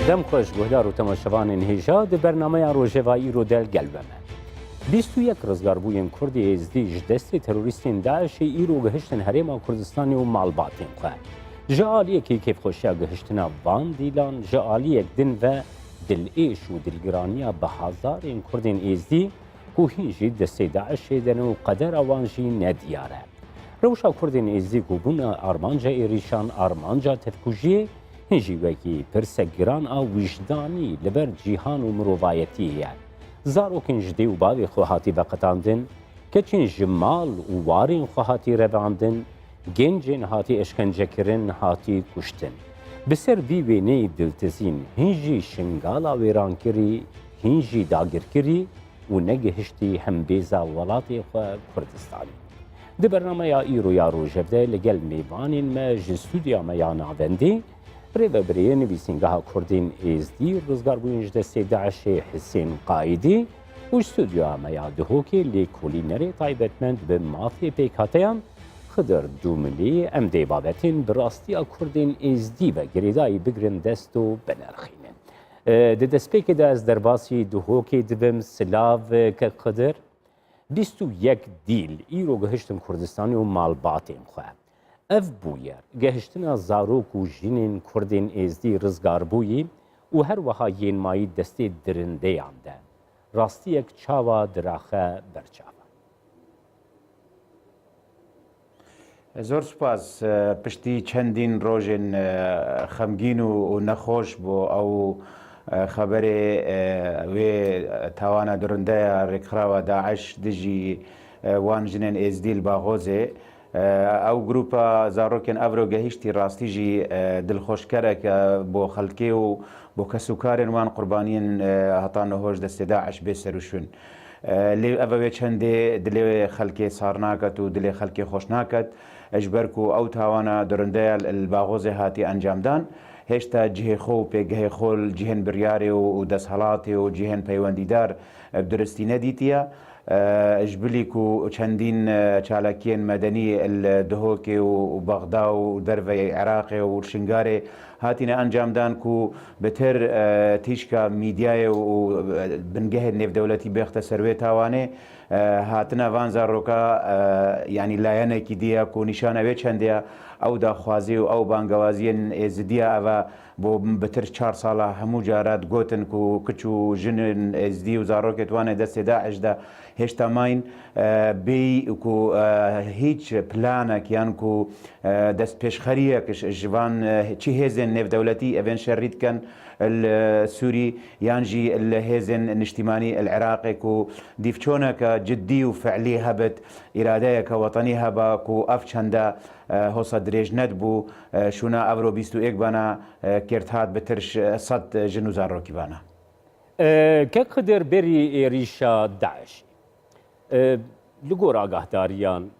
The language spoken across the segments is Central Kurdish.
دم خوش گهدار و تماشاوان هیجاد برنامه روژوایی رو دل گلبمه 21 رزگاربوین کردی ازدیج دست تروریستین داعش ایرو گهشتن هرما کردستانی و مالباتین خواه جعالیه که کیف خوشیا گهشتنا وان دیلان جعالیه دن و دل ایش و دلگرانیا به هزارین کردین ازدی که هینجی دست داعش دن و قدر آوانجی ندیاره روشا کردین ازدی که بونا آرمانجا ایریشان آرمانجا تفکوژی هنجی وکی پرسگران آ وجدانی لبر جیهان و مروایتیه زاروکن جدی و باوی خواهاتی وقتاندن کچین جمال و وارین خواهاتی رواندن گنجین هاتی اشکنجه کرن هاتی کشتن بسر وی وینه دلتزین هنجی شنگالا ویران کری هنجی داگر کری و نگهشتی هم بیزا ولاتی خواه کردستانی ده برنامه یا ایرو یا روژفده لگل میوانین ما جستودیا ما یا ناوندی بريبا بريه نویسنگاه کردین ازدی رزگار بوینج دسته داعش حسین قائدی و استودیو آمیا دهوکی لیکولی نری تایبتمند به مافی پیکاتیان خدر دوملی ام دی بابتین براستی کردین ازدی و گریدای بگرن دست و بنرخینه ده دست پیک ده از درباسی دهوکی دوم سلاو که قدر 21 دیل ایرو گهشتن کردستانی و مالباتین خواه اف بویر گهشتنا زاروک و جینین کردین ازدی رزگار بویی و هر وها ین مایی دستی درنده یانده راستی یک چاوا دراخه برچاوا زۆر سوپاس پشتی چەندین ڕۆژێن خەمگین و نەخۆش بۆ ئەو خەبەرێ وێ تاوانە درندەیە ڕێکخراوە داعش دژی وان ژنێن ئێزدیل باغۆزێ ئەو گروپە زارۆکێن ئەڤرۆ گەهیشتی ڕاستیژی دڵخۆشکەرێکە بۆ خەڵکێ و بۆ کەسوکارێن وان قوربانیین هەتا نەهۆش دەستێ داعش بێ سەر و شوێن لێ ئەڤەوێ چەندێ دلێ خەڵکێ سار ناکەت و دلێ خەڵکێ خۆش ناکەت ئەژبەرک و ئەو تاوانە درندەیە باغۆزێ هاتی ئەنجامدان هێشتا جهێخۆ و پێگەهێخۆل جیهێن بریارێ و دەستهەڵاتێ و جیهێن پەیوەندیدار درستی نەدیتیە اجبلیک و چندین چالاکین مدنی دهوکی و بغداد و دربی عراق و شنگاره هاتین انجام دان کو بهتر تیشکا میدیای و بنگه نف دولتی بخت سروی تاوانه هاتنا وان زاروکا یعنی لایانه کی دیا کو نشانه و چندیا او داخوازی و او بانگوازین ازدیا و بو بتر 4 ساله همو جارات گوتن کو کچو جن ازدی و زاروکت وانه دست داعش ده هشتا ماین بی کو هیچ پلانک یان کو دست پیشخریه کش جوان چی هزن نف دولتی اوین شرید کن السوري يانجي الهيزن الاجتماعي العراقي كو ديفشونك جدي وفعلي هبت إراديك وطني هبا كو أفشندا هوسا دريج ندبو شونا أفرو بيستو إيك بانا كيرتهات بترش صد جنوزار روكي بانا كقدر بري ريشا داعش لقور آگاه داريان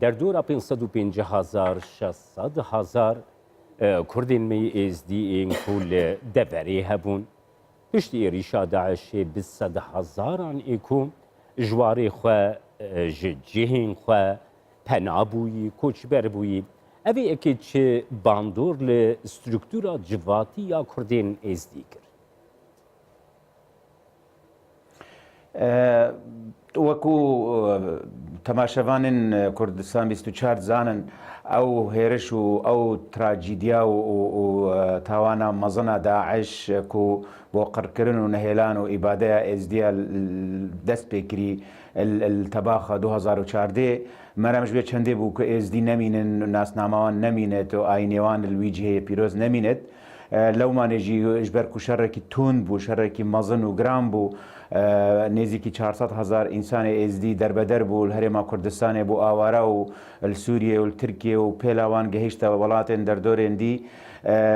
در دورا 550,000 600,000 کردین می ازدی این کل دبری هبون پشتی ریشا داعش 200,000 ایکو جواری خواه جهین خواه پنابویی کوچبر بویی اوی اکی چه باندور لسترکتورا جواتی یا کردین ازدی کرد وەکو تەماشەوانن کوردستان 24 زانن ئەو هێرش و ئەو تراجیدیا و تاوانە مەزنە داعش و بۆ قڕکردن و نەهێلان و ئیبادەیە ئێزدیە دەست پێکری التەباخە 2014 مەرەمش بێ چەندێ بوو کە ئێزدی نەمینن ناسنامەوان نەمینێت و ئاینێوان لویجی هەیە پیرۆز نەمینێت لەومانێژی ژبەرک و شەڕێکی تون بوو شەڕێکی مەزن و گران بوو نزیکی 400,000 انسان ازدی دربدر بول هرما کردستان بو آوارا و سوریه و ترکیه و پیلاوان گهشت ولاتن در دور اندی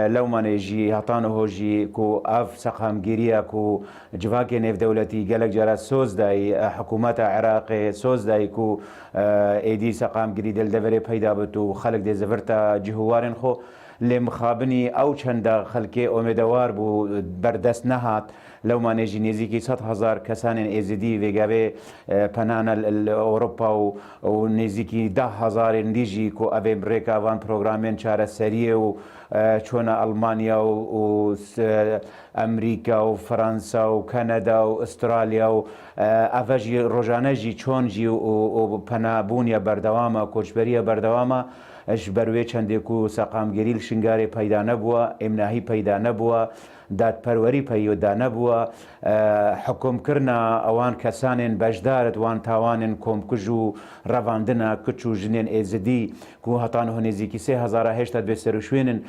لو منجی هاتانو هوجی کو اف سقام گیریا کو جواک نف دولتی گلک جرا سوز دای حکومت عراق سوز دای کو ایدی سقام گیری دل دوره پیدا بتو خلق د زفرتا جهوارن خو لێ مخابنی ئەو چەندە خەلکێ ئۆمێدەوار بوو بەردەست نەهات لەومانێژی نێزیکی 100,000 کەسانێن ئێزیدی وێگاوێ پەنانە ئەوروپا و نێزیکی 10,000 دیژی کۆ ئەبێ بڕێکاوان پرۆگرامێن چارەسەریە و چۆنە ئەڵمانیا و ئەمریکا و فەرەنسا و کەنەدا و ئوسترالیا و ئەڤەژی ڕۆژانەژی چۆنجی و پەنابوونیە بەردەوامە کۆچبەریە بەردەوامە ئەش بەروێ چەندێک و سەقامگەری شنگارێ پەیدا نەبووە ئێمناهی پەیدا نەبووە دادپەروەری پەیدا نەبووە حکومکردە ئەوان کەسانێن بەشدارت وان تاوانێن کۆمکژ و ڕەواندنە کچ و ژنێن ئێزدی و هەتان هۆنێزیکی 3,000 هێشتا بێ سەر و شوێنن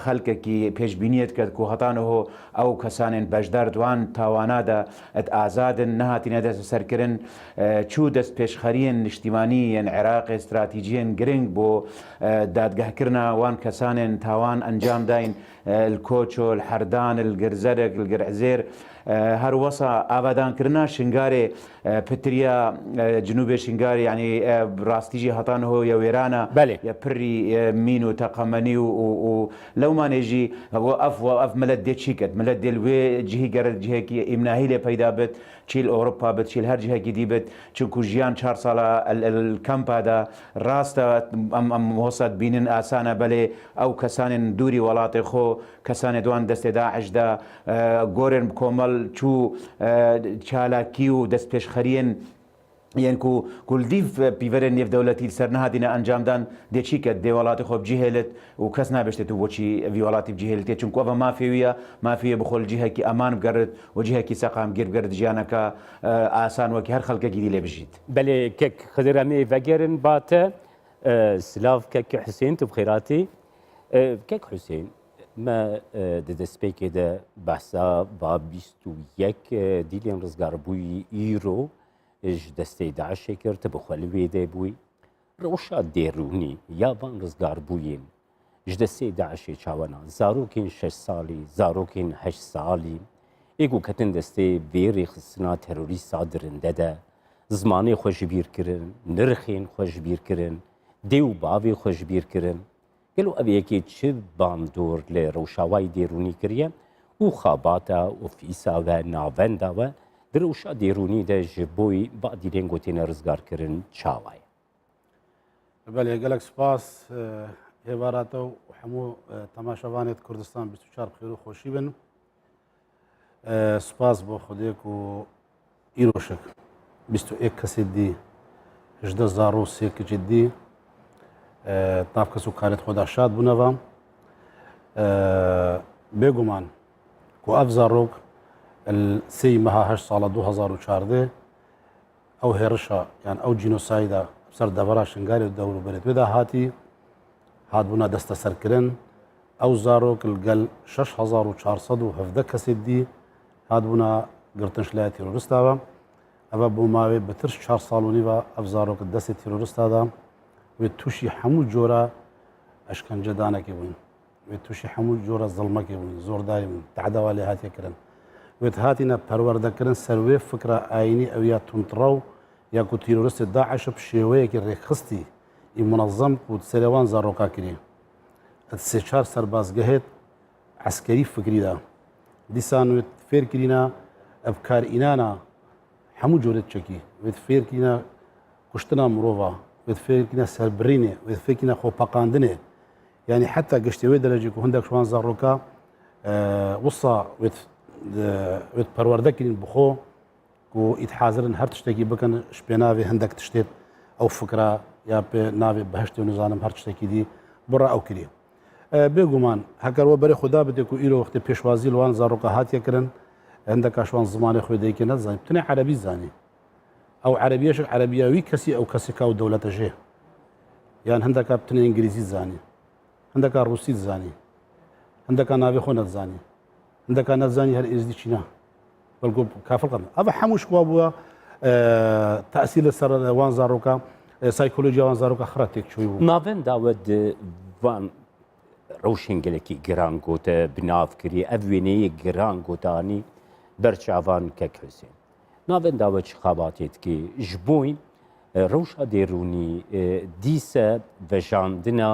خەلکێکی پێشبینیت کرد و هەتانەهۆ ئەو کەسانێن بەشدار دوان تاوانادا ئەت ئازادن نەهاتینە دەست سەرکردن چوو دەست پێشخەریên نیشتیمانی یەن عێراقی استراتیجیên گرنگ بۆ دادگەهکردنا وان کەسانێن تاوان ئەنجام داین الکۆچۆ الحەردان الگرزەرێک الگرعزێر هەروەسا ئابادانکردنا شنگارێ پتریا جنوبێ شنگاری ینی ڕاستیژی هەتانەهۆ یا وێرانە یا پڕی مین و تەقەمەنی و لەومانێژی ئەف ملەت دێ چی کرد ملەت دێ وێ جیهی گەرە جهێکی ئیمناهی لێ پەیدا بێت چیل ئەوروپا بێت چیل هەر جهێکی دی بێت چونکو ژیان 4 ساڵە کەمپادا ڕاستە ئەم هۆسەت بینن ئاسانە بەلێ ئەو کەسانێن دووری وڵاتی خۆ کەسانێ دوان دەستێدا عشدا گۆرێن کۆمەڵ چوو چالاکی و دەست پێشخەریên یەن و کولدیف پیڤەرێن نێودەوڵەتی سەر نەهاتینە ئەنجامدان دێچی کە دێ وڵاتی خۆ بجیهێلێت و کەس نابێشتێت و بۆچی ئەوی وڵاتی بجیهێلێت چونکو ئەوە مافێویە مافیە بخۆل جیهێکی ئەمان بگەڕێت و جیهێکی سەقامگیر بگەرێت ژیانەکە ئاسان وەکی هەر خەڵکێکی دی لێ بژیت بەلێ کێک خدرەمێ ڤەگەرن باتە سلااف کێک حوسێن تو بخێراتی کێک حوسێن ما دەستپێکێدا بەسا با 21 دیلێن ڕزگاربووی ئیرۆ ji destê Daişê kir tu bi xwe li wê de bûyî rewşa dêrûnî ya van rizgarbûyên ji destê Daişê çawana zarokên 6 salî zarokên 8 salî êgo ketin destê vêrê xistina terorîsta dirinde de zimanê xwe ji bîr kirin nirxên xwe ji bîr kirin dê û bavê xwe ji bîr kirin gelo ev yekê çi bandor li rewşawayî dêrûnî kiriye û xabata û fîsa ve navenda we di rewşa dêrûnî de ji boî badîrên gotêne rizgarkirin çawaye. Belê gelek spas hêvarata û hemû temaşevanê Kurdistan 24 xêr û xweşî bin. Spas bo Xwedê ku îroşek 21 kesê dî 18 zarok sê kicî dî tav kes û karê xwe da şad bûne ve bêguman ku ev zarok سي مها 8 ساڵە 2014 ئەو هێرشە یان ئەو جینۆسایدا سەر دەڤەرا شنگاری دەوروبەرێت وێدا هاتی هاتبوونا دەستە سەرکردن ئەو زارۆک گەل 6417 کەسێک دی هاتبوونا گرتنشلای تیرۆریستاوە ئەوە بۆ ماوەی بەتر 4 ساڵ و نیوە ئەو زارۆکە دەستی تیرۆریستادا وێ تووشی هەموو جۆرە ئەشکەنجەدانێکی بووین وێ تووشی هەموو جۆرە زەڵمەکی بووین زۆرداری بووین تەعداوا لێ هاتیەکردن وێت هاتینە پەروەردەکردن سەروێ فکرە ئاینی ئەو یا تونتڕە و یاکو تیرۆریستی داعشە شێوەیەکی ڕێکخستی ئی منەظەم و سەرێوان زارۆکا کردی ئەت سێ چار سەربازگەهێت عەسکەری فکریدا دیسان وێت فێرکردینە ئەفکار ئینانە هەموو جۆرێت چەکی وێت فێرکردینە کوشتنا مرۆڤە وێت فێرکردینە سەربڕینێ وێت فێرکردینە خۆپەقاندنێ یعنی حتا گەشتەوەی دەرەجێک و هەندێک شوان زارۆکە وسا وێت پەروەردەکردین بخۆ و ئیت حازرن هەر تشتێکی بکەن شپێ ناوێ هەندێک تشتێت ئەو فکرا یا پێ ناوێ بەهشتی و نزانم هەر تشتێکی دی بڕە ئەو کردی بێگومان هەکەروە بەرێ خوددا بدێک و ئیرۆ وەختی پێشوازی لەوان زارۆکە هاتیەکردن هەندێک کاشوان زمانی خۆی دەیکە نەزانانی بتنێ عەرەبی زانی ئەو عەرەبیەشک عەرەبیاوی کەسی ئەو کەسێکا و دەوڵەتە ژێ یان هەندێکا بتنێ ئینگلیزی زانی هەندێکا ڕووسی زانی هەندێکا ناوێ خۆ نەزانی هەندێکا نەزانی هەر ئێزدی چینا بەڵگۆ کافڵقم ئەوە هەمووش وا بووە تەئسیر لەسەر وان زارۆکە سایکۆلۆژیا وان زارۆکە خڕە تێکچووی بوو ناوێن داوت وان ڕەوشنگلێکی گران گۆتە بناوکردی ئەv وێنەیە گران گۆتانی بەرچاوان کەک حوسێن ناوێن داوە چ خاباتێتکی ji بۆین ڕەوشا دێرونی دیسە vejandina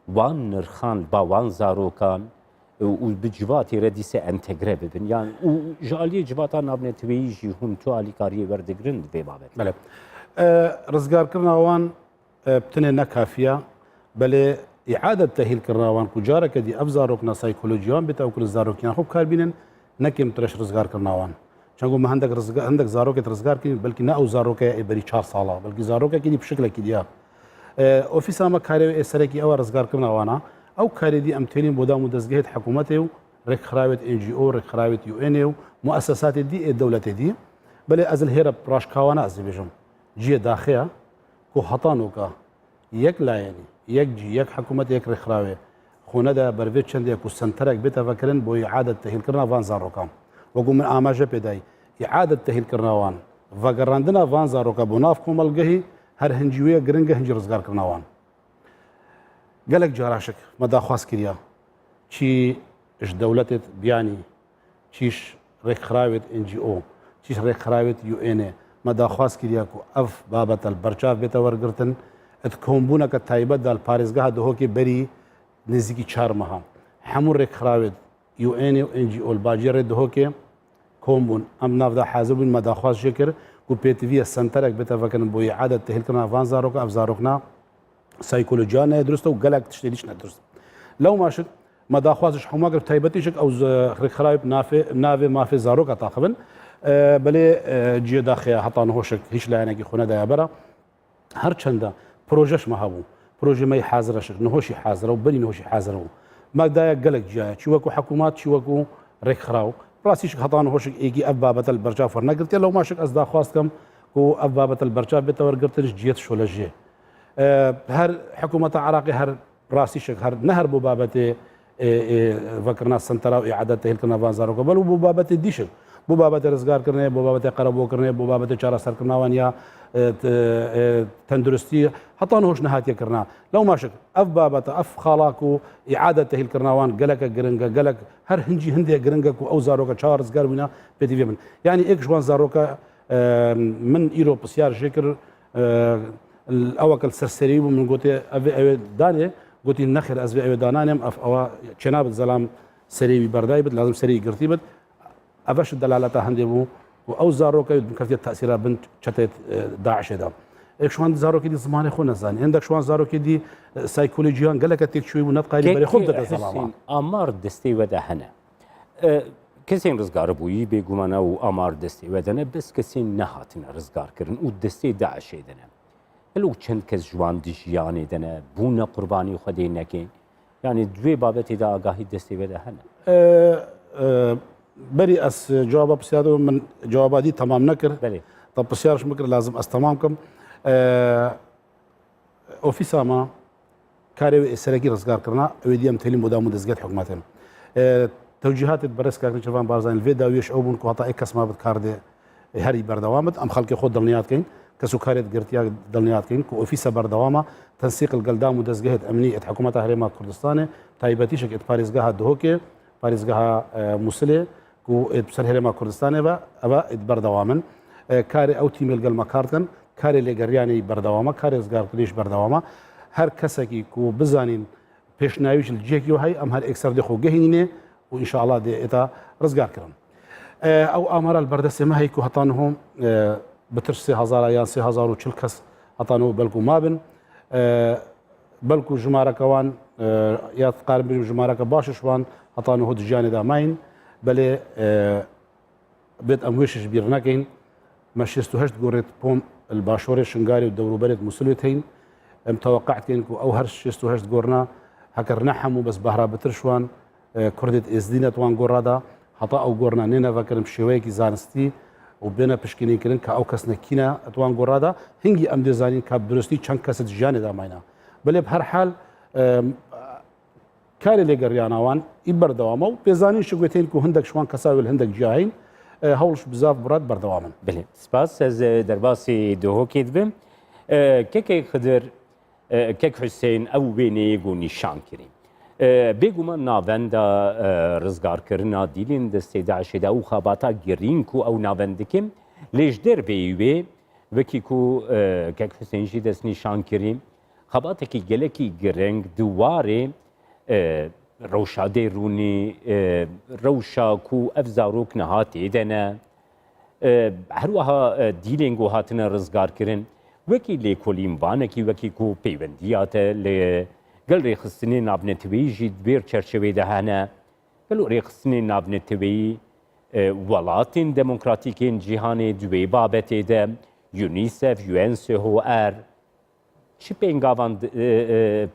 وان نرخان با وان زاروکان و بجواتی ردیس انتگره ببین یعنی و جالی جواتا نابنه تویجی هم تو آلیکاری وردگرند به بابت بله ڕزگارکردن ئەوان بتنێ نەکافیە بەلێ ئیعادە تەهیلکردناوان کو جارێکە دی ئەف زارۆکنا سایکۆلۆجییان بێتە ئەو کرد زارۆکیان خۆ بکاربینن نەکەم ترش ڕزگارکردناوان چەندگو هەندێک زارۆکێت ڕزگارکردین بەلکی نە ئەو زارۆکە بەری 4 ساڵە بەلکی زارۆکێکی دی پشکلێکی دیە ئۆفیسامە کارێ ئێسەرێکی ئەوە ڕزگارکردناوانە ئەو کارێدی ئەم تێنین بۆ دام و دەستگەهێت حکوومەتێ و ڕێکخراوێت NGO ڕێکخراوێت UN و مؤسساتی دی دەولەتێ دی بەلێ ئەزل هێرە ڕاشکاوانە ئەزی بێژم جیە داخەیە کو هەتانۆکە یەک لایەنی یەک جی یەک حکوومەت یەک ڕێکخراوێ خۆنەدا بەرێت چندێک و سنتەرێک بێتەڤەکردن بۆ عادەت تەهیلکردنا وان زارۆکان وەگو من ئاماژە پێدای عادەت تەهیلکردناوان ڤەگەڕاندنا وان زارۆکە بۆ ناف کۆمەڵگەهی هەر هەنجیوەیە گرنگە هەنجی ڕزگارکردناوان gelek carashek me daxwaz kiriye çi ji dewletê biyanî çîş rêkxravêt NGO çîş rêkxravêt UNê me daxwaz kiriye ku ev babet el berçav bête wergirtin et kombûneke taybet dal parêzgeha dihokê berî nêzîkî 4 meha hemû rêkxravêt UNê û NGO li baciyerê dihokê kom bûn em nav da hazir bûn me daxwaz jê kir ku pêtiviye senterek bête vekirin bo îadet tihîlkirina van zarok ev zarokna سایکۆلۆجیان نایە درستە و گەلک تشتێکیش نەدرست لەو ماشک مەداخوازش هەماگەر تایبەتیشک ئەو ڕێکخراوی ناوێ مافێ زارۆکە تاقبن بەلێ جێداخەیە هەتان هۆشک هیچ لایەنێکی خۆنەدایە بەرە هەرچەندە پرۆژەشمە هەبوو پرۆژەمەی حازرەشک نهۆشی حازرە و بەری نهۆشی حازرە و ماگدایە گەلک جیایە چی وەکو حکوومات چی وەکو ڕێکخراو ڕاستیشک هەتان هۆشک ئێگی ئەف بابەتە بەرچاو فەرنەگرتێ لەو ماشک ئەس داخواستکەم و ئەف بابەتە بەرچاو بێتە وەرگرتنش جێت شۆلەژێ هەر حکوومەتە عراقی هەر ڕاستیشک هەر نەهر بۆ بابەتێ ڤەکردنا سنتەرا و ئیعادەت تەهیلکردنا وان زارۆکە بەڵ و بۆ بابەتی دیشک بۆ بابەتە ڕزگارکردنێ بۆ بابەتی قەرەبۆکردنێ بۆ بابەتی چارەسەرکردناوان یا تەندروستی هەتان هۆش نەهاتیەکردنا لەو ماشک ئەف بابەتە ئەف خاڵاک و ئیعادەت تەهیلکردناوان گەلەکە گرنگە گەلک هەر هەنجی هەندێک گرنگە و ئەو زارۆکە چاوە ڕزگار بووینە پێتی بێ من یعنی ئێک ژوان زارۆکە من ئیرۆ پرسیار ژێ کرد ئەوەکە سەرسەری بوو من گوتێ ئەوێ دانێ گوتی نەخێر ئەس ئەوێ دانانێم ئەف ئەوە چێنابێت زەلام سەرێوی بەردای بێت لازم سەری گرتی بێت ئەڤەش دەلالەتە هەندێ بوو و ئەو زارۆکە بکردێت تاسیرا بن چەتێت داعشێدا شوان زارۆکی دی زمانی خۆ نەزانانی هەندێک شوان زارۆکی دی سایکۆلۆجییان گەلەکە تێکچوی و نەتقالی بەری خۆم دەدە زەڵامان ئامار دەستەی وەدا هەنە کەسێن ڕزگار بووی بێگومانە و ئامار دەستی وەدەنە بەس کەسێن نەهاتنە ڕزگارکردن و دەستەی داعشێ دەنە هەلو چەند کەس جوان دژیانێ دەنە بوونە قوربانی خودێ نەکەین یعنی دوێ بابەتێدا ئاگاهی دەستی وەدا هەنە بەری ئەس جوابە پرسیارەوە من جوابادی تەمام نەکرد بەێ تا پرسیارش بکرد لازم ئەس تەمام کەم ئۆفیسامە کارێ ئێسەرەکی ڕزگارکردنا ئەوێ دیەم تێلیم بۆ دام و دەستگەت حکوومەتن تەوجیهاتت بەرز کاکن چێوان بارزانین لێ داویش ئەو بوون کۆتا ئەی کەسما بکاردێ هەری بەردەوامت ئەم خەڵکی خۆ دڵنیاتکەین کەس و کارێت گرتیا دڵنیاتکەین و ئۆفیسە بەردەوامە تەنسیق الگەلدام و دەستگەهێت ئەمنی حکوومەتە هەرێما کوردستانê تایبەتیشێک پارێزگەها دهۆکێ پارێزگەها مووسلێ و سەر هەرێما کوردستانê بە ئەوە بەردەوامن کارێ ئەو تیمێل گەلمە کارکەن کارێ لێگەریانی بەردەوامە کارێ ڕزگارکردنیش بەردەوامە هەر کەسێکی و بزانین پێشناویش جێکی و هەی ئەم هەر ئێکسەر دێخۆ گەهینێ و ئینشاءڵا دێ ئێتا ڕزگارکردن ئەو ئامارە بەردەستێمە هەیک و هەتان هۆم بتر 3000 یان 3040 کەس هەتانەوە بەلکو مابن بەلکو ژمارەکەوان یا قاربن ژمارەکە باششوان هەتانەوە دژیانێدا ماین بەلێ بێت ئەم وێشش بیر نەکەین مە 68 گۆڕێت پۆم باشۆرێ شنگاری و دەوروبەرێت مووسلێت هەین ئەم تەوەقعتکەین و ئەو هەر 68 گۆڕنا هەکەر نەحەموو بەس بەهرا بتر شوان کوردێت ئێزدی نەتوان گۆڕادا هەتا ئەو گۆڕنا نێنەڤەکردم شێوەیەکی زانستی و بێنە پشکنینکردن کە ئەو کەس نەکینە ئەتوان گۆڕادا هەنگی ئەم دێزانین کە درستی چەند کەست ژیانێدا ماینە بەلێ هەر حال کارێ لێگەڕیاناوان ئی بەردەوامە و پێزانین شگوێتین و هەندێک شوان کەساوێل هەندێک جیاین هەوڵش بزاف بڕات بەردەوامن بڵێ سپاس ئەز دەرباسی دۆهۆکێت بم کێکێک خدر کێک حوسێن ئەو وێنەیەک و نیشان کرین بێگومان ناوەندا ڕزگارکردنا دیلین دەستەی داعشێدا و خاباتا گرینک و ئەو ناوەندەکەم لێژ دەربێ وێ وەکی و کێک حوسێنجی دەست نیشان کرین خەباتێکی گەلێکی گرنگ دووارێ ڕەوشادەی ڕوونی ڕەوشاک و ئەف زارۆک نەهاتێ دەنە هەروەها دیلێنگ و هاتنە ڕزگارکردن وەکی لێکۆلیمبانێکی وەکی کو پەیوەندیاتە لێ گەل ڕێخستنی نابنێتوەییژی بێر چەرچەوەی دەهانە گەل ڕێخستنی نابنێتوەیی وڵاتین دەموکراتیکین جیهانê دوێ بابەتê de UNICEF UNCHR çi pêngavan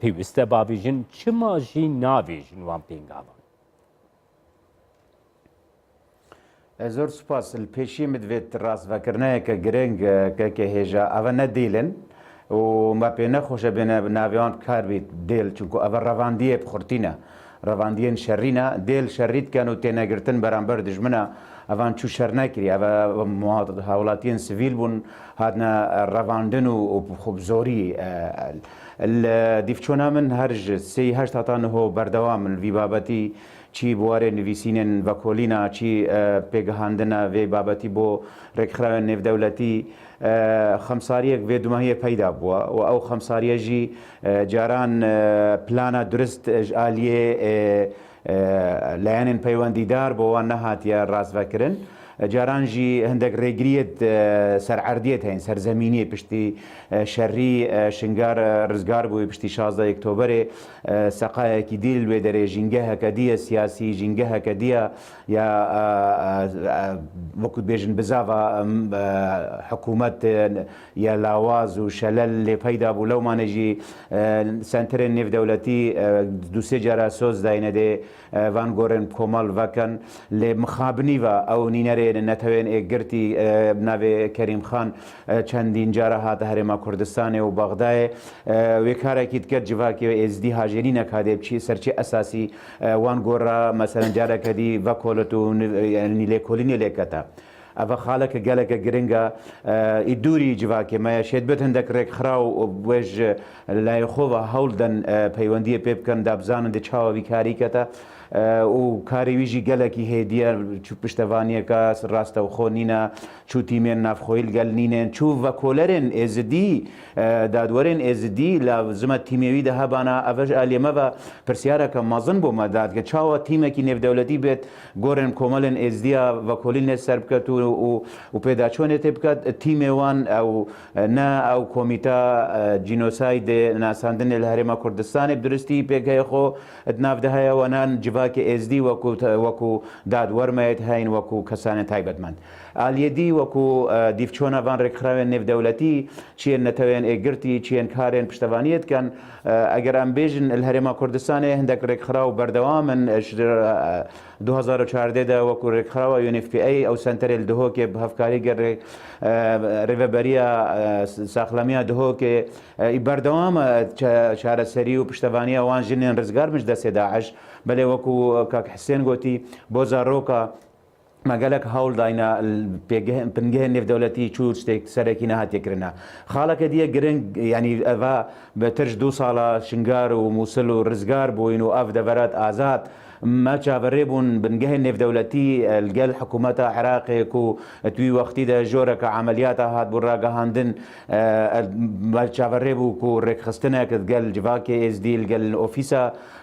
pêwîst e bavêjin çima jî navêjin wan pêngavan زۆر سوپاس پێشی مدوێت ڕاستڤەکردنەیەکە گرنگ کەکە هێژە ئەوە نەدیلن و ما پێ نەخۆشە بێنە ناویان بکار بیت دێل چونکو ئەوە ڕەواندیە بخورتینە ڕەواندیên شەڕینە دێل شەڕیتکەن و تێنەگرتن بەرامبەر دژمنە ئەوان چوو شەر نەکری ئەوە هاوڵاتیان سڤیل بوون هاتنە ڕەواندن و خوب زۆری دیفچۆنا من هەرژ سێ هەشت هەتانەهۆ بەردەوام وی بابەتی چی بوارێ نویسینên ڤەکۆلینا چی پێگەهاندنە vê بابەتی بۆ ڕێکخراوێن نێودەوڵەتی خەمساریەک vê دوماهیە پەیدا بووە و ئەو خەمساریە ژی جاران پلانە درست ئالiyê لایەنên پەیوەندیدار بۆ وان نەهاتیە ڕاستڤەکردن جاران ژی هەندێک ڕێگریت سەرعەردیەت هەین سەرزەمینی پشتی شەڕی شنگار ڕزگار بووی پشتی 16 ئۆکتۆبەرێ سەقایەکی دیل وێ دەرێ ژینگەهەکە دیە سیاسی ژینگەهەکە دیە یا وەکوت بێژن بزاوە حکوومەت یا لاواز و شەلەل لێ پەیدا بوو لەومانەژی سنتەرێن نێودەوڵەتی دووسێ جارە سۆز داینەدێ وان گۆڕێن کۆمەڵ ڤەکەن لێ مخابنیوە ئەو نینەرێ نەتەوێن ئێگرتی ناوێ کەریم خان چەندین جارە هاتە هەرێما کوردستانێ و بەغدایە وێ کارێکی کرد جیواکیەوە ئێزدی هاژێری نەکادێ بچی سەرچی ئەساسی وان گۆڕە مەسەرەن جارەکەدی ڤەکۆلت و لێکۆلینی لێکەتە ئەڤە خاڵەکە گەلەکە گرنگە ئی دووری جیواکێ مایە شێت بێت هەندێک ڕێکخرا و وێژ لای خۆوە هەوڵدەن پەیوەندیە پێ بکەن دابزانن دە چاوەوی کاریکەتە و کاری ویژی گەلێکی هێدیە چوو پشتەوانیەکە ڕاستە و خۆ نینە چوو تیمێن نافخۆیل گەل نینێن چوو ڤەکۆلەرێن ئێزدی دادوەرێن ئێزدی لە زمە تیمێوی دەهەبانە ئەڤەش ئالێمە بە پرسیارەکە مەزن بۆ مەدادکە چاوە تیمێکی نێودەوڵەتی بێت گۆڕێن کۆمەڵێن ئێزدیە ڤەکۆلی نێ سەر بکەت و پێداچۆنێ تێ بکات تیمێوان ئەو نە ئەو کۆمیتا جینۆسایدێ ناساندنێ لە هەرێما کوردستانی درستی پێگەی خۆ نافدەهەیەوەنان جیواکە ئێزدی وەکو دادوەرمەیەت هەین وەکو کەسانە تایبەتمەند ئالیەدی وەکو دیفچۆنەوان ڕێکخراوێن نێودەوڵەتی چیان نەتەوێن ئێگرتی چیان کارێن پشتەوانیت کەن ئەگەر ئەم بێژن هەرێما کوردستانی هەندێک ڕێکخرا و بەردەوامن 2014دا وەکو ڕێکخراوە UNFPA ئەو سنتەرێ دهۆکێ هەفکاری گەڕێ ڕێڤەبەریە ساخلەمیە دهۆکێ بەردەوامە چارەسەری و پشتەوانیە وان ژنێن ڕزگار مش دەسێ داعش بەلێ وەکو کاک حسێن گوتی بۆ زارۆکە مەگەلێک هەوڵ داینە پنگەهێن نێودەوڵەتی چوو شتێک سەرێکی نەهاتێکردە خاڵەکە دیە گرنگ ینی ئەڤە بەترش 2 ساڵە شنگار و مووسل و ڕزگار بووین و ئەف دەبەرات ئازاد ما چاوەڕێ بوون بنگەهێن نێودەوڵەتی لەگەل حکوومەتە عێراقێک و توی وەختیدا ژۆرەکە عملیاتە هات بۆ ڕاگەهاندن چاوەڕێ بوو و ڕێکخستنێکت گەل جیواکێ ئێزدی لەگەل ئۆفیسە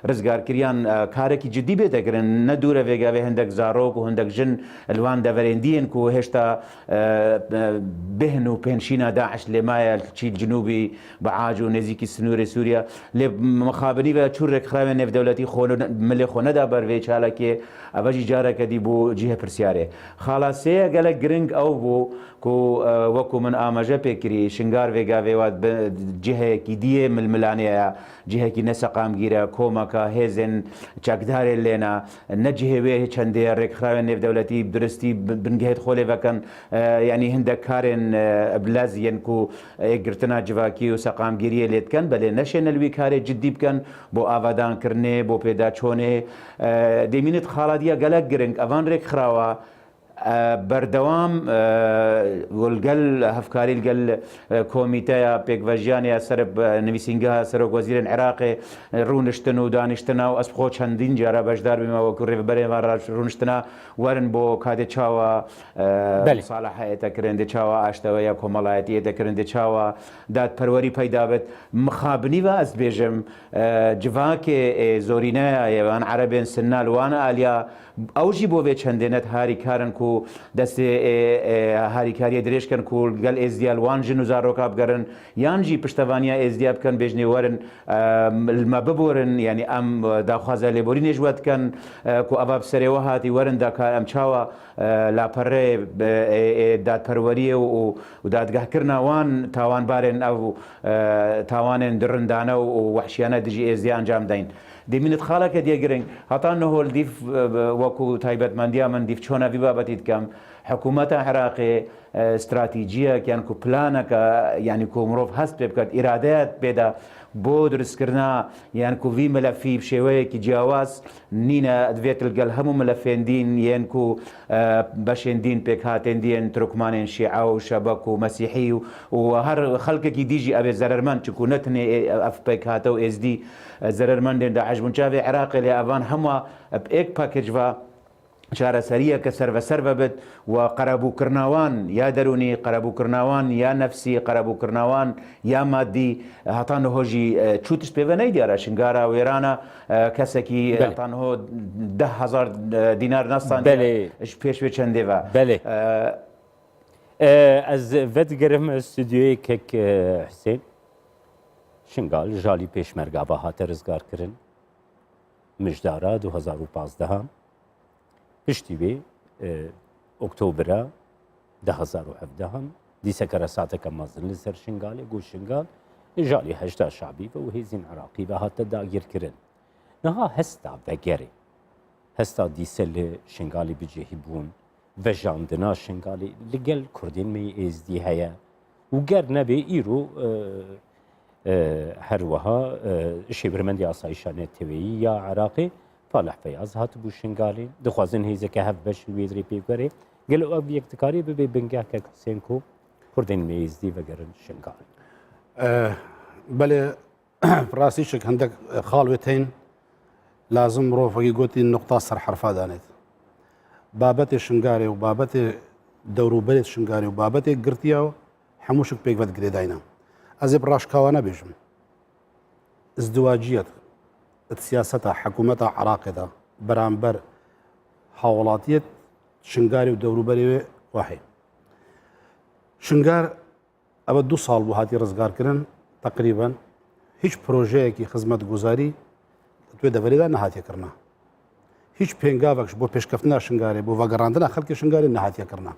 ڕزگارکریان کارێکی جدی بێتەگرن نەدورە vێگاوێ هەندێک زارۆک و هەندێک ژن لوان دەڤەرێندیên و هێشتا بهن و پێنشینە داعش لێمایە چی جنوبی بەعاج و نێزیکی سنووری سووریا لێ مخابنیوە چوو ڕێکخراوێن نێودەوڵەتی ملێ خۆ نەدا بەرێ چالەکێ ئەڤەژی جارەکەدی بوو جیهە پرسیارێ خاڵاسەیە گەلک گرنگ ئەو بوو وەکو من ئاماژە پێکری شنگار vێگاوێوات جیهەیەکی دیێ ململانەیە جیهێکی نەسەقامگیرە کۆمەکە هێزن چاکدارێ لێنە نەجیهێوێ چەندەیە ڕێکخراوێن نێودەوڵەتی درستی بنگهێت خۆلێڤەکەن ینی هەندێک کارێن بلازیەن و ئێگرتنا جیواکی و سەقامگیریە لێتکەن بەلێ نەشێنەلوی کارێ جدی بکەن بۆ ئاوادانکردنێ بۆ پێداچۆنێ دەمینێت خاڵاتیە گەلک گرنگ ئەوان ڕێکخراوە بەردەوام وەلگەل هەفکاری لەگەل کۆمیتەیە پێکڤەژیانە سەر نویسینگەها سەرۆک وەزیرن عێراقێ ڕوونشتن و دانیشتنا و ئەسپخۆ چەندین جارە بەشدار بێمە وەکو ڕێبەرێمان ڕوونشتنا وەرن بۆ کاتێ چاوە ساڵەحەتەکردن دە چاوە ئاشتەوە یا کۆمەڵایەتی دەکردن دە چاوە دادپەروەری پەیدا بێت مخابنی بە ئەس بێژم جڤاکێ زۆرینەیە ئێوان عەرەبێن سنالوانە ئالیا ئەوژی بۆ بێ چەندێنێت هاریکارن و دەستێ هاریکاریە درێژکەن و گەل ئێزدیالوان ژن و زارۆکا بگەرن یانجی پشتەوانیا ئێزدیا بکەن بێژنێ وەرن لمە ببورن ینی ئەم داخوازە لێبۆری نێژوەتکەن و ئەباب سەرێوە هاتی وەرن داکار ئەم چاوە لاپەڕێ دادپەروەریە و دادگاهکردنەوان تاوانبارێن ئەو تاوانێن درندانە و وحشیانە دژی ئێزدیا ئەنجام دەین. دەمینێت خاڵەکە دیێگرنگ هەتا نەهۆل دیف وەکو تایبەتمەندیا من دیف چۆنەوی بابەتی دکەم حکوومەتە عێراقێ استراتیجیەکیان و پلانەکە ینی کۆ مرۆڤ هەست پێ بکات ئیرادەیەت پێدا بۆ دروستکردنا یان کوڤی مەلەفی شێوەیەکی جیاواز نینە دەبێت لەگەڵ هەموو مەلەفێندین یەن و بەشێندین پێک هاتێندین ترکمانێن شیعە و شەبەک و مەسیحی و هەر خەڵکێکی دیژی ئەبێ زەرمەند چکو نەتنێ ئەف پێک هاتە و ئێزدی زەرمەندێن داعش بوونچاوێ عێراقی لێ ئەوان هەموو ئێک پاکێجڤە چارەسەریە کە سەر ببێت و قەرەبووکردناوان یا دەرونی قەرەبووکردناوان یا نەفسی قەرەبووکردناوان یا مادی هەتان هۆژی چوتش پێوە نەی دیارە شنگارە وێرانە کەسێکی هەتانهۆ 10,000 دینار نەستان پێشوێ چەندێڤە ئەز ڤەتگەرم ستودیۆیەکێک حسێن شنگال ژالی پێشمەرگا بە هاتە ڕزگارکردن مژدارە 2015 پشتی وێ ئۆکتۆبرە 2017 دیسەکەرە ساتەکە مەزن لەسەر شنگالێ گو شنگال ژالی هەشتا شعبی و هێزین عراقی بە هاتە داگیرکردن نەها هەستا بەگەرێ هەستا دیسە لە شنگالی بجێهی بوون vejandina şingalê li gel Kurdên me êzdî heye û ger nebe îro her wiha şêbirmendê asayişa Neteweyî ya Iraqê Falih Feyaz hatibû şingalê dixwazin hêzeke hev beş wê dirê pê were gelo ev yektikarî bibe bingehkek hesên ku Kurdên me êzdî vegerin şingalê. Belê rastîşek hindek xal wê tên lazim mirovekî gotî noqta serherfa danêt. Babetê şingarê û babetê dewrûberê şingarê û babetê girtiya hemû şik pêk vedgirê dayîne. Ez ê bi raşkawa nebêjim. İzdivaciyet siyaseta hekûmeta Iraqê de beramber hawelatiyet şingarê û dewrûberê wê wahê. Şingar ev 2 sal bû hatiye rizgarkirin teqrîben hiç projeyekî xizmetguzarî wê deverê de nehatiye kirina. Hiç pêngavek ji bo pêşkeftina şingarê bû vegerandina xelkê şingarê nehatiye kirina.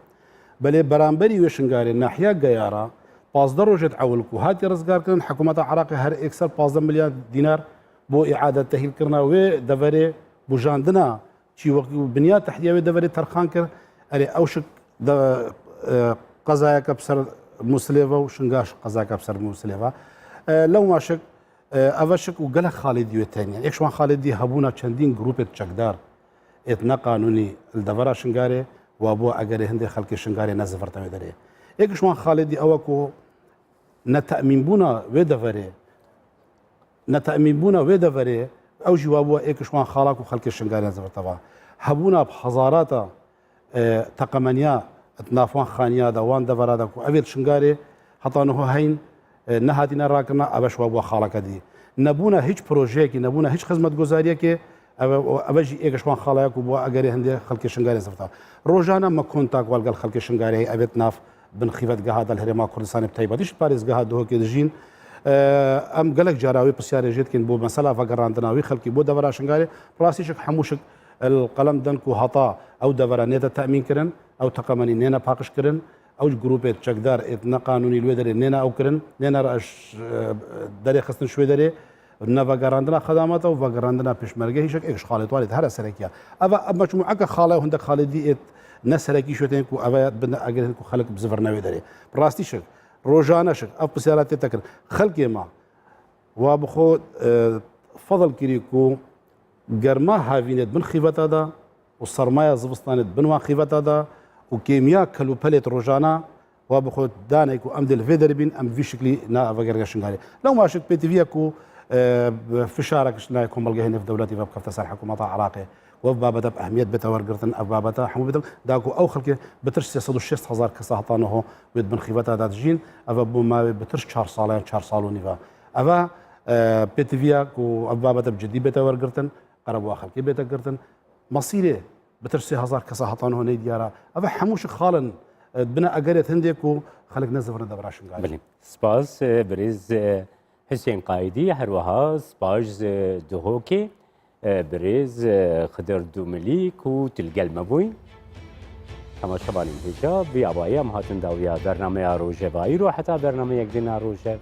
Belê beramberî wê şingarê nahiya geyara 15 rojê ewil ku hatiye rizgarkirin hekûmeta Iraqê her ekser 15 milyon dînar bo îade tehîlkirina wê deverê bûjandina çîwekî biniya tehliye wê deverê terxan kir erê ew şik qezayeke bi ser Musilêva û şingar qezayeke bi ser Musilêva. Lewma şik ev şik û gelek Xalidî wê tên ek ji wan Xalidî hebûna çendîn grûpê çekdar êt neqanûnî li devera şingarê wa bo egerê hindê xelkê şingarê nezifirte wê derê. Ek ji wan Xalidî ew ku nete'mînbûna wê deverê nete'mînbûna wê deverê ew jî wa bo ek ji wan xalak û xelkê şingarê nezifirteva. Hebûna bi hezarata teqemeniya navwan xaniya da wan devera da ku ev ê şingarê heta niho heyn nehatîne rakirina ev ji wa bo xaleke dî. Nebûna hiç projeyekî nebûna hiç xizmetguzariyekê ev jî ek ji wan xalaya ku bo egerê hindê xelkê şingarê zifirta. Rojane me kontak welgel xelkê şingarê ev ê nav bin xîvetgeha del Herêma Kurdistanê bi taybetî ji parêzgeha duhokê dijîn. Em gelek cara wê pisyarê jê dikin bo mesela vegerandina wî xelkî bo devera şingarê rastî şik hemû şik qelem din ku heta ew devera nêde te'mîn kirin ew teqemenî nêne paqij kirin ew ji grûpê çekdar êt neqanûnî li wê derê nêne ew kirin nêne derê xistin ji wê derê nevegerandina xedamata û vegerandina pêşmergehî şik ek ji xaletwanê here serekiya. Ev mecmûeka xale û hindek Xalidî êt ne serekî şwetên ku ev bin egerê ku xelek bizivirne wê derê. Rastî şik rojane şik ev pisyara tê tekirin xelkê me wa bi xwe fedil kirî ku germa havînê bin xîveta da û sermaya zivistanê bin wan xîveta da وكيمياء كلوباليت روجانا وبخود دانيك وامد الفيدر بين ام في شكلي نا فغير شنغالي لو ما شك بيتي فيكو فشارك شنايكم بلغي في دولتي في كفتسار حكومه عراقي وبابا اهميه بتور قرتن ابابا حمو داكو او خلك بترش 66000 كساطانه ويد بن خيبتا دات جين افا ما بترش 4 صالين 4 صالوني افا بيتي فيكو ابابا بجدي بتور قرتن قربوا خلك بيتا قرتن مصيره بترش 3000 كساطانه ني ديارا افا حموش خالن بنا اقريت هنديك وخلك نزف ندبر شنغالي بله سپاس برز حسين قايدي هروها سپاس دهوكي برز خضر دومليك وتلقى المبوي كما شبان الهجاب بأبايا مهاتن داويا برنامج روجه بايرو حتى برنامج يقدنا روجه